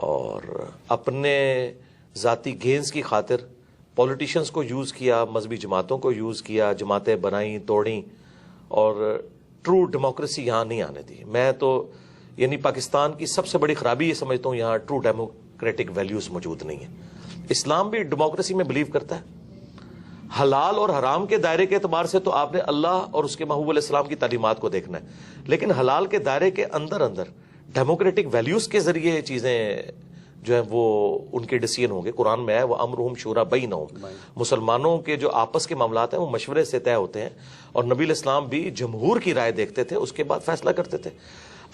اور اپنے ذاتی گینز کی خاطر پولیٹیشنز کو یوز کیا, مذہبی جماعتوں کو یوز کیا, جماعتیں بنائیں توڑیں, اور ٹرو ڈیموکریسی یہاں نہیں آنے دی. میں تو یعنی پاکستان کی سب سے بڑی خرابی یہ سمجھتا ہوں, یہاں ٹرو ڈیموکریٹک ویلیوز موجود نہیں ہیں. اسلام بھی ڈیموکریسی میں بلیو کرتا ہے. حلال اور حرام کے دائرے کے اعتبار سے تو آپ نے اللہ اور اس کے محبوب علیہ السلام کی تعلیمات کو دیکھنا ہے, لیکن حلال کے دائرے کے اندر ڈیموکریٹک ویلیوز کے ذریعے یہ چیزیں جو ہیں وہ ان کے ڈیسیژن ہوں گے. قرآن میں ہے وہ امرہم شورا بینہم, مسلمانوں کے جو آپس کے معاملات ہیں وہ مشورے سے طے ہوتے ہیں, اور نبی علیہ السلام بھی جمہور کی رائے دیکھتے تھے, اس کے بعد فیصلہ کرتے تھے.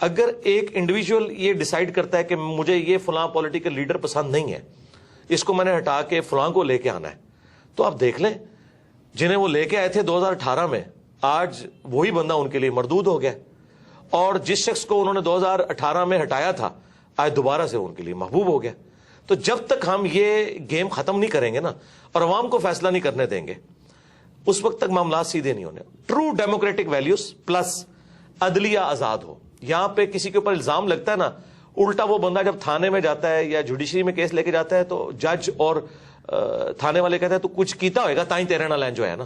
اگر ایک انڈیویجول یہ ڈیسائیڈ کرتا ہے کہ مجھے یہ فلاں پولیٹیکل لیڈر پسند نہیں ہے, اس کو میں نے ہٹا کے فلاں کو لے کے آنا ہے, تو آپ دیکھ لیں جنہیں وہ لے کے آئے تھے 2018 میں, آج وہی بندہ ان کے لیے مردود ہو گیا, اور جس شخص کو انہوں نے 2018 میں ہٹایا تھا آج دوبارہ سے ان کے لیے محبوب ہو گیا. تو جب تک ہم یہ گیم ختم نہیں کریں گے نا, اور عوام کو فیصلہ نہیں کرنے دیں گے, اس وقت تک معاملات سیدھے نہیں ہونے. ٹرو ڈیموکریٹک ویلیوز پلس عدلیہ آزاد ہو. یہاں پہ کسی کے اوپر الزام لگتا ہے نا, الٹا وہ بندہ جب تھانے میں جاتا ہے یا جوڈیشری میں کیس لے کے جاتا ہے تو جج اور تھانے والے کہتے ہیں تو کچھ کیتا ہوئے گا تائیں تیرے نہ لین جو ہے نا,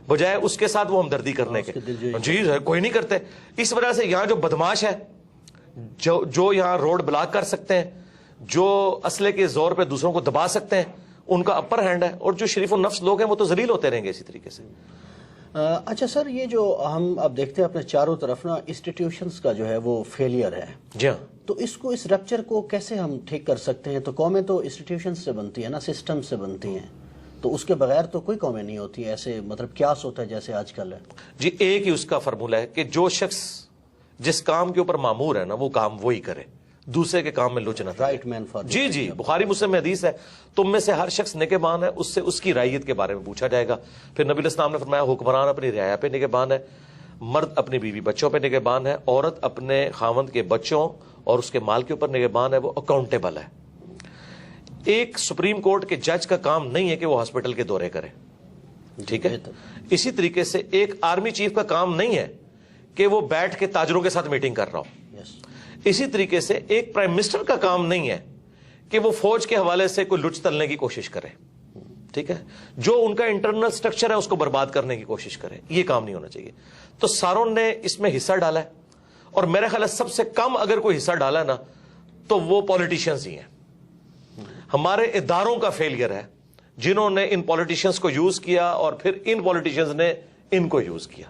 بجائے اس کے ساتھ وہ ہمدردی کرنے کے. جی کوئی نہیں کرتے. اس وجہ سے یہاں جو بدماش ہے, جو یہاں روڈ بلاک کر سکتے ہیں, جو اسلحے کے زور پہ دوسروں کو دبا سکتے ہیں, ان کا اپر ہینڈ ہے, اور جو شریف النفس لوگ ہیں وہ تو ذلیل ہوتے رہیں گے اسی طریقے سے. اچھا سر, یہ جو ہم اب دیکھتے ہیں اپنے چاروں طرف نا انسٹیٹیوشنز کا جو ہے وہ فیلئر ہے. جی ہاں. تو اس رپچر کو کیسے ہم ٹھیک کر سکتے ہیں؟ تو قومیں تو انسٹیٹیوشنز سے بنتی ہیں نا, سسٹم سے بنتی ہیں, تو اس کے بغیر تو کوئی قومیں نہیں ہوتی ایسے, مطلب کیاس ہوتا ہے جیسے آج کل ہے. جی ایک ہی اس کا فرمولہ ہے کہ جو شخص جس کام کے اوپر مامور ہے نا وہ کام وہی کرے, دوسرے کے کام میں لوچ نہ کرے. Right main for. جی بخاری مسلم میں حدیث ہے, تم میں سے ہر شخص نگہبان ہے, اس سے اس کی رعیت کے بارے میں پوچھا جائے گا. پھر نبی علیہ السلام نے فرمایا حکمران اپنی رعایا پہ نگہبان ہے, مرد اپنی بیوی بچوں پہ نگہبان ہے, عورت اپنے خاوند کے بچوں اور اس کے مال کے اوپر نگہبان ہے, وہ اکاؤنٹیبل ہے. ایک سپریم کورٹ کے جج کا کام نہیں ہے کہ وہ ہاسپٹل کے دورے کرے, ٹھیک ہے. اسی طریقے سے ایک آرمی چیف کا کام نہیں ہے کہ وہ بیٹھ کے تاجروں کے ساتھ میٹنگ کر رہا ہو. اسی طریقے سے ایک پرائم منسٹر کا کام نہیں ہے کہ وہ فوج کے حوالے سے کوئی لچ تلنے کی کوشش کرے, ٹھیک ہے, جو ان کا انٹرنل سٹرکچر ہے اس کو برباد کرنے کی کوشش کرے. یہ کام نہیں ہونا چاہیے. تو ساروں نے اس میں حصہ ڈالا ہے, اور میرا خیال ہے سب سے کم اگر کوئی حصہ ڈالا ہے نا تو وہ پولیٹیشنز ہی ہیں. ہمارے اداروں کا فیلئر ہے جنہوں نے ان پولیٹیشنز کو یوز کیا, اور پھر ان پولیٹیشنز نے ان کو یوز کیا.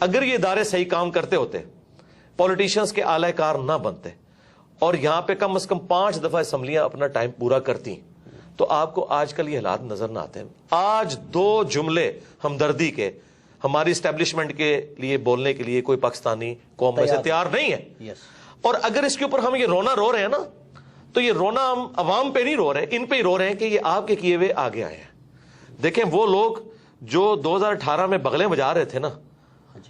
اگر یہ ادارے صحیح کام کرتے ہوتے, پولیٹیشنز کے اعلی کار نہ بنتے, اور یہاں پہ کم از کم 5 دفعہ اسمبلیاں اپنا ٹائم پورا کرتی, تو آپ کو آج کل یہ حالات نظر نہ آتے ہیں. آج 2 جملے ہمدردی کے ہماری اسٹیبلشمنٹ کے لیے بولنے کے لیے کوئی پاکستانی قوم میں سے تیار نہیں ہے. اور اگر اس کے اوپر ہم یہ رونا رو رہے ہیں نا, تو یہ رونا ہم عوام پہ نہیں رو رہے, ان پہ ہی رو رہے ہیں کہ یہ آپ کے کیے ہوئے آگے آئے ہیں. دیکھیں وہ لوگ جو 2018 میں بغلیں بجا رہے تھے نا,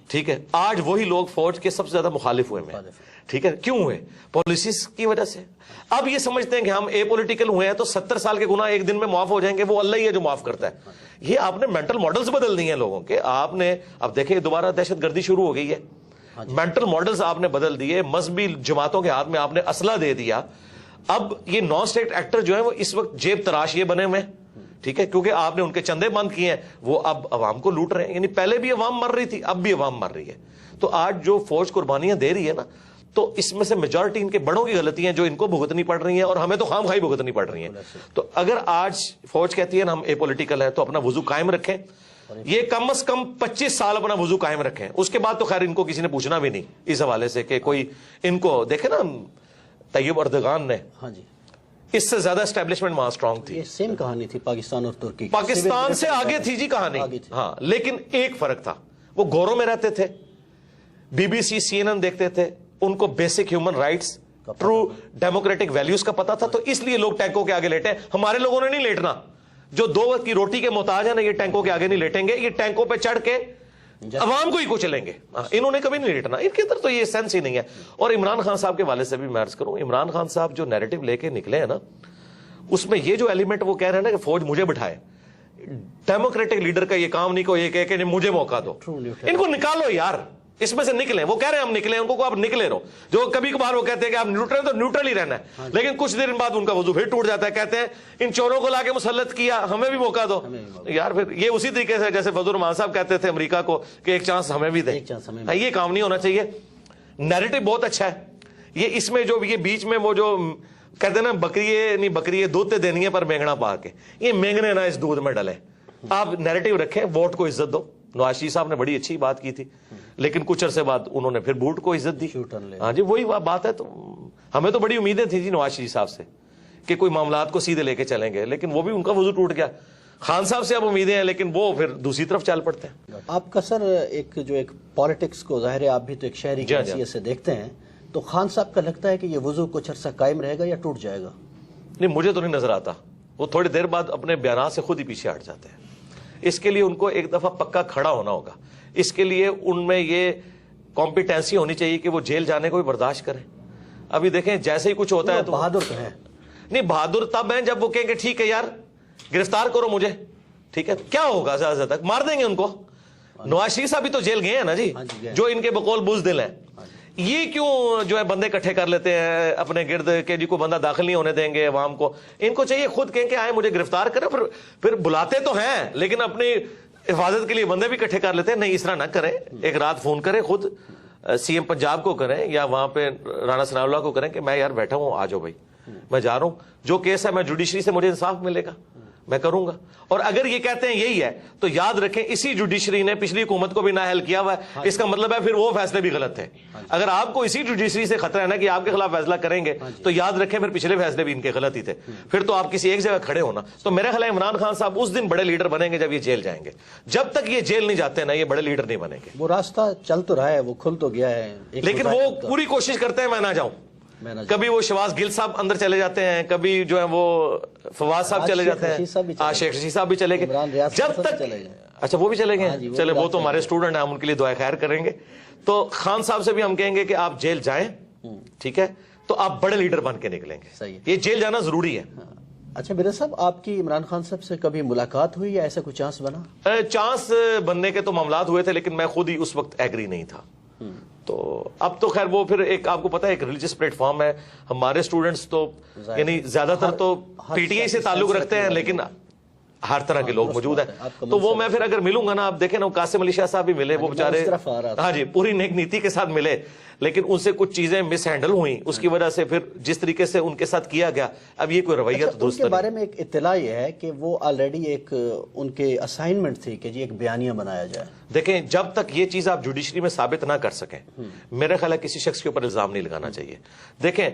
ٹھیک ہے, آج وہی لوگ فوج کے سب سے زیادہ مخالف ہوئے ہیں, ٹھیک ہے. کیوں ہوئے؟ پالیسیز کی وجہ سے. اب یہ سمجھتے ہیں کہ ہم اے پولیٹیکل ہوئے ہیں تو 70 سال کے گناہ ایک دن میں معاف ہو جائیں گے, وہ اللہ ہی ہے جو معاف کرتا ہے. یہ آپ نے مینٹل ماڈلز بدل دیے ہیں لوگوں کے. آپ نے اب دیکھیں دوبارہ دہشت گردی شروع ہو گئی ہے, مینٹل ماڈلز آپ نے بدل دیے, مذہبی جماعتوں کے ہاتھ میں آپ نے اسلحہ دے دیا. اب یہ نان اسٹیٹ ایکٹر جو ہیں وہ اس وقت جیب تراش یہ بنے ہوئے ہیں, ٹھیک ہے, کیونکہ آپ نے ان کے چندے بند کیے ہیں, وہ اب عوام کو لوٹ رہے ہیں. یعنی پہلے بھی عوام مر رہی تھی, اب بھی عوام مر رہی ہے. تو آج جو فوج قربانیاں دے رہی ہے نا, تو اس میں سے میجورٹی ان کے بڑوں کی غلطی ہیں جو ان کو بھگتنی پڑ رہی ہیں, اور ہمیں تو خام خواہی بھگتنی پڑ رہی ہیں. تو اگر آج فوج کہتی ہے نا ہم اے پولیٹیکل ہے, تو اپنا وضو قائم رکھیں. یہ کم از کم 25 سال اپنا وضو قائم رکھیں. اس کے بعد تو خیر ان کو کسی نے پوچھنا بھی نہیں اس حوالے سے کہ کوئی ان کو دیکھے نا. طیب اردگان نے, ہاں جی, اس سے زیادہ اسٹیبلشمنٹ وہاں اسٹرانگ تھی. یہ سیم کہانی تھی پاکستان اور ترکی, پاکستان سے آگے تھی جی کہانی. ہاں, لیکن ایک فرق تھا, وہ گوروں میں رہتے تھے, BBC CNN دیکھتے تھے, ان کو basic human rights, true democratic values کا پتا تھا. تو اس لیے لوگ ٹینکوں کے آگے لیٹے. ہمارے لوگوں نے نہیں لیٹنا. جو 2 وقت کی روٹی کے محتاج ہیں نا, یہ ٹینکوں کے آگے نہیں لیٹیں گے. یہ ٹینکوں پہ چڑھ کے عوام کو ہی کچلیں گے. انہوں نے کبھی نہیں لیٹنا. ان کے اندر تو یہ سینس ہی نہیں ہے. اور عمران خان صاحب کے والے سے بھی میں عرض کروں, عمران خان صاحب جو نیریٹو لے کے نکلے ہیں نا, اس میں یہ جو ایلیمنٹ وہ کہہ رہے ہیں نا کہ فوج مجھے بٹھائے, ڈیموکریٹک لیڈر کا یہ کام نہیں کو یہ کہے کہ مجھے موقع دو. ان کو نکالو یار, اس میں سے نکلیں. وہ کہہ رہے ہیں ہم نکلیں, ان کو آپ نکلے رہو. جو کبھی کبھار وہ کہتے ہیں کہ آپ نیوٹرل, تو نیوٹرل ہی رہنا ہے, لیکن کچھ دیر بعد ان کا وضو پھر ٹوٹ جاتا ہے. کہتے ہیں ان چوروں کو لا کے مسلط کیا, ہمیں بھی موقع دو. یار پھر یہ اسی طریقے سے جیسے فضل الرحمان صاحب کہتے تھے امریکہ کو کہ ایک چانس ہمیں بھی دیں. یہ کام نہیں ہونا چاہیے. نیریٹو بہت اچھا ہے یہ, اس میں جو یہ بیچ میں وہ جو کہتے ہیں نا بکری دودھ تے دینی ہے پر مینگنا پا کے, یہ مینگنے نا اس دودھ میں ڈلے. آپ نیریٹو رکھیں, ووٹ کو عزت دو. نواز شریف صاحب نے بڑی اچھی بات کی تھی, لیکن کچھ عرصے بعد انہوں نے پھر بوٹ کو عزت دی. ہاں جی وہی بات ہے. تو ہمیں تو بڑی امیدیں تھیں جی نواز شریف صاحب سے کہ کوئی معاملات کو سیدھے لے کے چلیں گے, لیکن وہ بھی ان کا وضو ٹوٹ گیا. خان صاحب سے اب امیدیں ہیں, لیکن وہ پھر دوسری طرف چل پڑتے ہیں. آپ کا سر ایک پالیٹکس کو ظاہر ہے آپ بھی تو ایک شہری کی حیثیت سے دیکھتے ہیں, تو خان صاحب کا لگتا ہے کہ یہ وضو کچھ عرصہ قائم رہے گا یا ٹوٹ جائے گا؟ نہیں, مجھے تو نہیں نظر آتا. وہ تھوڑی دیر بعد اپنے بیانات سے خود ہی پیچھے ہٹ جاتے ہیں. اس کے لیے ان کو ایک دفعہ پکا کھڑا ہونا ہوگا. اس کے لیے ان میں یہ کمپیٹنسی ہونی چاہیے کہ وہ جیل جانے کو بھی برداشت کریں. ابھی دیکھیں جیسے ہی کچھ ہوتا ہے تو بہادر تو ہیں. نہیں, بہادر تب ہیں جب وہ کہیں گے ٹھیک ہے یار گرفتار کرو مجھے, ٹھیک ہے کیا ہوگا زیادہ تک مار دیں گے ان کو. نواز شریف صاحب بھی تو جیل گئے ہیں نا جی, جو ان کے بقول بزدل ہیں. یہ کیوں جو ہے بندے اکٹھے کر لیتے ہیں اپنے گرد کہ جی کو بندہ داخل نہیں ہونے دیں گے عوام کو. ان کو چاہیے خود کہیں کہ آئے مجھے گرفتار کریں. پھر بلاتے تو ہیں لیکن اپنی حفاظت کے لیے بندے بھی اکٹھے کر لیتے ہیں. نہیں, اس طرح نہ کریں. ایک رات فون کریں خود سی ایم پنجاب کو کریں یا وہاں پہ رانا ثناء اللہ کو کریں کہ میں یار بیٹھا ہوں, آ جاؤ بھائی, میں جا رہا ہوں, جو کیس ہے میں جوڈیشری سے مجھے انصاف ملے گا میں کروں گا. اور اگر یہ کہتے ہیں یہی ہے تو یاد رکھیں اسی جوڈیشری نے پچھلی حکومت کو بھی نااہل کیا ہوا ہے. اس کا مطلب ہے پھر وہ فیصلے بھی غلط تھے. اگر آپ کو اسی جوڈیشری سے خطرہ ہے نا کہ آپ کے خلاف فیصلہ کریں گے تو یاد رکھیں پھر پچھلے فیصلے بھی ان کے غلط ہی تھے. پھر تو آپ کسی ایک جگہ کھڑے ہونا. تو میرا خیال ہے عمران خان صاحب اس دن بڑے لیڈر بنیں گے جب یہ جیل جائیں گے. جب تک یہ جیل نہیں جاتے نا یہ بڑے لیڈر نہیں بنیں گے. وہ راستہ چل تو رہا ہے, وہ کھل تو گیا ہے, لیکن وہ پوری کوشش کرتے ہیں میں نہ جاؤں. کبھی وہ شواز گل صاحب اندر چلے جاتے ہیں, کبھی جو ہے وہ فواز صاحب چلے جاتے ہیں, شیخ رشید صاحب بھی چلے گئے. جب تک اچھا وہ بھی چلے گئے, چلے وہ تو ہمارے اسٹوڈنٹ ہیں, ہم ان کے لیے دعائے خیر کریں گے. تو خان صاحب سے بھی ہم کہیں گے کہ آپ جیل جائیں, ٹھیک ہے, تو آپ بڑے لیڈر بن کے نکلیں گے. یہ جیل جانا ضروری ہے. اچھا مرزا صاحب, آپ کی عمران خان صاحب سے کبھی ملاقات ہوئی یا ایسا کوئی چانس بنا؟ چانس بننے کے تو معاملات ہوئے تھے, لیکن میں خود ہی اس وقت ایگری نہیں تھا. تو اب تو خیر وہ پھر ایک آپ کو پتا ہے ایک ریلیجس پلیٹ فارم ہے. ہمارے اسٹوڈنٹس تو یعنی زیادہ تر تو پی ٹی آئی سے تعلق رکھتے ہیں, لیکن ہر طرح کے لوگ موجود ہیں. تو وہ میں پھر اگر ملوں گا نا, آپ دیکھیں نا قاسم علی شاہ صاحب بھی ملے, وہ بیچارے ہاں جی پوری نیک نیتی کے ساتھ ملے, لیکن ان سے کچھ چیزیں مس ہینڈل ہوئیں, اس کی وجہ سے پھر جس طریقے سے ان کے ساتھ کیا گیا اب یہ کوئی رویہ تو درست نہیں. ان کے بارے میں ایک اطلاع یہ ہے کہ وہ آلریڈی ایک ان کے اسائنمنٹ تھی کہ جی ایک بیانیہ بنایا جائے. دیکھیں جب تک یہ چیز آپ جوڈیشری میں ثابت نہ کر سکیں میرے خیال ہے کسی شخص کے اوپر الزام نہیں لگانا چاہیے. دیکھیں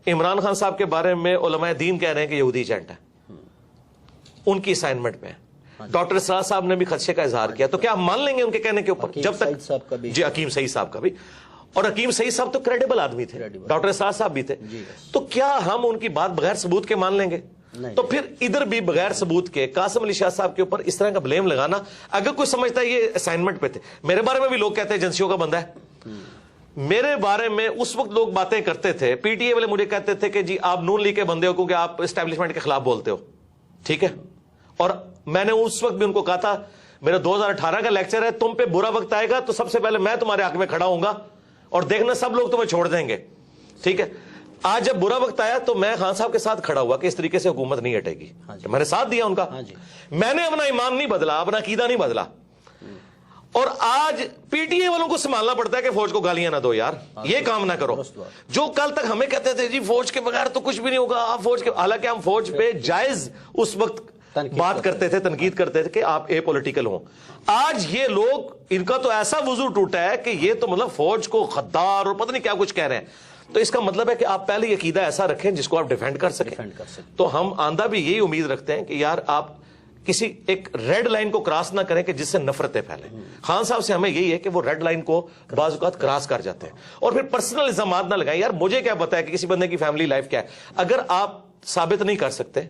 عمران خان صاحب کے بارے میں علماء دین کہہ رہے ہیں کہ یہودی ایجنٹ ہے, ان کی اسائنمنٹ میں. ڈاکٹر اسرار صاحب نے بھی خدشے کا اظہار کیا, تو کیا ہم مان لیں گے ان کے کہنے کے اوپر؟ جب تک جی حکیم سعید صاحب کا بھی, اور حکیم سعید صاحب تو کریڈیبل آدمی تھے, ڈاکٹر اسرار صاحب بھی تھے, تو کیا ہم ان کی بات بغیر ثبوت کے مان لیں گے؟ تو پھر ادھر بھی بغیر ثبوت کے قاسم علی شاہ صاحب کے اوپر اس طرح کا بلیم لگانا, اگر کوئی سمجھتا ہے یہ اسائنمنٹ پہ تھے. میرے بارے میں بھی لوگ کہتے ہیں ایجنسیوں کا بندہ ہے. میرے بارے میں اس وقت لوگ باتیں کرتے تھے, پی ٹی اے والے مجھے کہتے تھے کہ جی آپ نون لیگ کے بندے ہو کیونکہ آپ اسٹیبلشمنٹ کے خلاف بولتے ہو, ٹھیک ہے. اور میں نے اس وقت بھی ان کو کہا تھا میرا 2018 کا لیکچر ہے, تم پہ برا وقت آئے گا تو سب سے پہلے میں تمہارے حق میں کھڑا ہوں گا اور دیکھنا سب لوگ تمہیں چھوڑ دیں گے, ٹھیک ہے. آج جب برا وقت آیا تو میں خان صاحب کے ساتھ کھڑا ہوا کہ اس طریقے سے حکومت نہیں ہٹے گی. میں نے ساتھ دیا ان کا, میں نے اپنا ایمان نہیں بدلا, اپنا عقیدہ نہیں بدلا. اور آج پی ٹی اے والوں کو سنبھالنا پڑتا ہے کہ فوج کو گالیاں نہ دو یار, یہ کام نہ کرو. جو کل تک ہمیں کہتے تھے جی فوج کے بغیر تو کچھ بھی نہیں ہوگا, آپ فوج کے, حالانکہ ہم فوج پہ جائز اس وقت بات کرتے تھے, تنقید کرتے تھے کہ آپ اے پولیٹیکل ہوں. آج یہ لوگ ان کا تو ایسا وضو ٹوٹا ہے کہ یہ تو مطلب فوج کو غدار اور پتہ نہیں کیا کچھ کہہ رہے ہیں. تو اس کا مطلب ہے کہ آپ پہلے عقیدہ ایسا رکھیں جس کو آپ ڈیفینڈ کر سکیں. تو ہم آندہ بھی یہی امید رکھتے ہیں کہ یار آپ کسی ایک ریڈ لائن کو کراس نہ کریں کہ جس سے نفرتیں پھیلیں. خان صاحب سے ہمیں یہی ہے کہ وہ ریڈ لائن کو بعض اوقات کراس کر جاتے ہیں, اور پھر پرسنل الزامات نہ لگائیں. یار مجھے کیا پتا ہے کہ کسی بندے کی فیملی لائف کیا ہے, اگر آپ ثابت نہیں کر سکتے.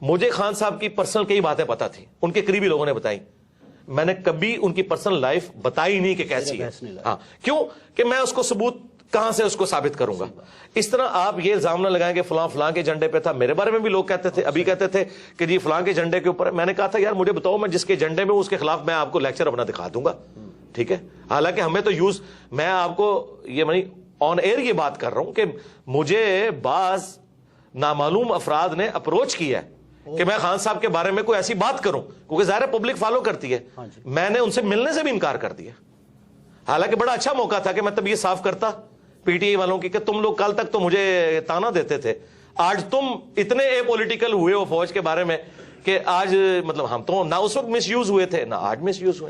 مجھے خان صاحب کی پرسنل کئی باتیں پتا تھی, ان کے قریبی لوگوں نے بتائی, میں نے کبھی ان کی پرسنل لائف بتائی نہیں کہ کیسی ہے. ہاں کیوں کہ میں اس کو ثبوت کہاں سے اس کو ثابت کروں گا. اس طرح آپ یہ الزام نہ لگائیں کہ فلاں فلاں کے جھنڈے پہ تھا. میرے بارے میں بھی لوگ کہتے تھے, ابھی کہتے تھے کہ جی فلاں کے جھنڈے کے اوپر. میں نے کہا تھا یار مجھے بتاؤ, میں جس کے جھنڈے میں اس کے خلاف میں آپ کو لیکچر اپنا دکھا دوں گا, ٹھیک ہے. حالانکہ ہمیں تو یوز, میں آپ کو یہ آن ایئر یہ بات کر رہا ہوں کہ مجھے بعض نامعلوم افراد نے اپروچ کیا ہے کہ میں خان صاحب کے بارے میں کوئی ایسی بات کروں, کیونکہ ظاہر ہے پبلک فالو کرتی ہے. میں نے ان سے ملنے سے بھی انکار کر دیا. حالانکہ بڑا اچھا موقع تھا کہ میں تب یہ صاف کرتا پی ٹی آئی والوں کی کہ تم لوگ کل تک تو مجھے تانا دیتے تھے, آج تم اتنے اے پولیٹیکل ہوئے ہو فوج کے بارے میں کہ آج مطلب ہم تو نہ اس وقت مس یوز ہوئے تھے نہ آج مس یوز ہوئے.